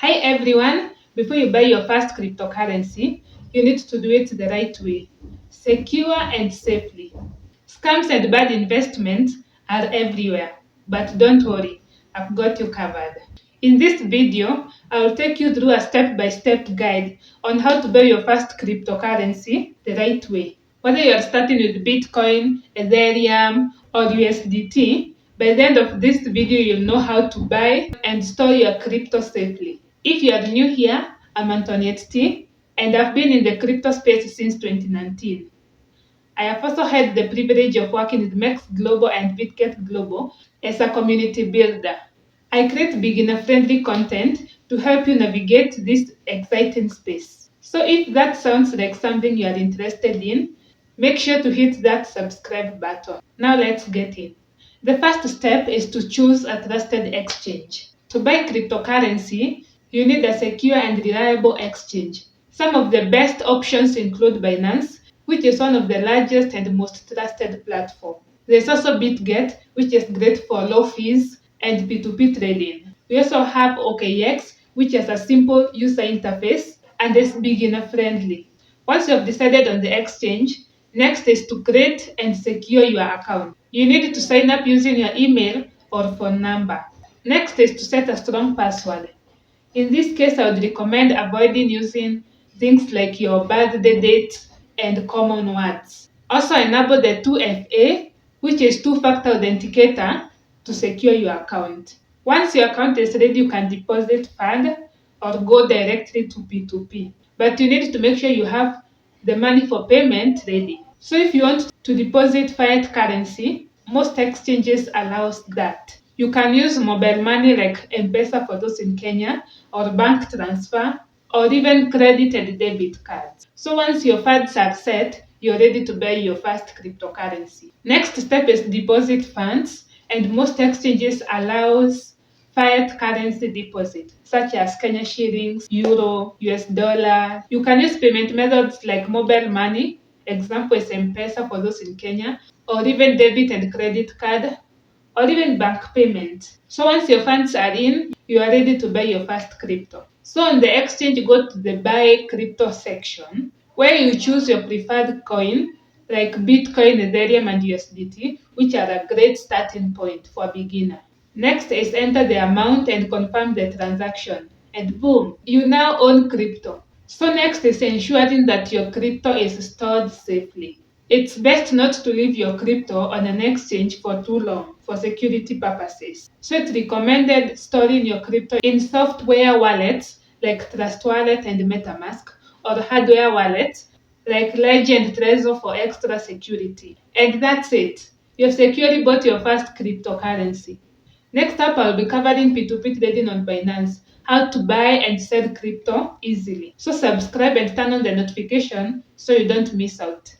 Hi everyone! Before you buy your first cryptocurrency, you need to do it the right way, secure and safely. Scams and bad investments are everywhere, but don't worry, I've got you covered. In this video, I will take you through a step-by-step guide on how to buy your first cryptocurrency the right way. Whether you are starting with Bitcoin, Ethereum, or USDT, by the end of this video, you'll know how to buy and store your crypto safely. If you are new here, I'm Antoniette and I've been in the crypto space since 2019. I have also had the privilege of working with Mex Global and Bitget Global as a community builder. I create beginner-friendly content to help you navigate this exciting space. So if that sounds like something you are interested in, make sure to hit that subscribe button. Now let's get in. The first step is to choose a trusted exchange. To buy cryptocurrency, you need a secure and reliable exchange. Some of the best options include Binance, which is one of the largest and most trusted platforms. There's also Bitget, which is great for low fees and P2P trading. We also have OKX, which has a simple user interface and is beginner friendly. Once you have decided on the exchange, next is to create and secure your account. You need to sign up using your email or phone number. Next is to set a strong password. In this case, I would recommend avoiding using things like your birthday date and common words. Also, enable the 2FA, which is two-factor authenticator, to secure your account. Once your account is ready, you can deposit fund or go directly to P2P. But you need to make sure you have the money for payment ready. So if you want to deposit fiat currency, most exchanges allows that. You can use mobile money like M-Pesa for those in Kenya, or bank transfer, or even credit and debit cards. So once your funds are set, you're ready to buy your first cryptocurrency. Next step is deposit funds, and most exchanges allows fiat currency deposit, such as Kenya shillings, euro, US dollar. You can use payment methods like mobile money, example is M-Pesa for those in Kenya, or even debit and credit card, or even bank payment. So once your funds are in, you are ready to buy your first crypto. So on the exchange, go to the buy crypto section where you choose your preferred coin like Bitcoin, Ethereum, and USDT, which are a great starting point for a beginner. Next is enter the amount and confirm the transaction. And boom, you now own crypto. So next is ensuring that your crypto is stored safely. It's best not to leave your crypto on an exchange for too long for security purposes. So it's recommended storing your crypto in software wallets like Trust Wallet and MetaMask, or hardware wallets like Ledger and Trezor for extra security. And that's it. You've securely bought your first cryptocurrency. Next up, I'll be covering P2P trading on Binance, how to buy and sell crypto easily. So subscribe and turn on the notification so you don't miss out.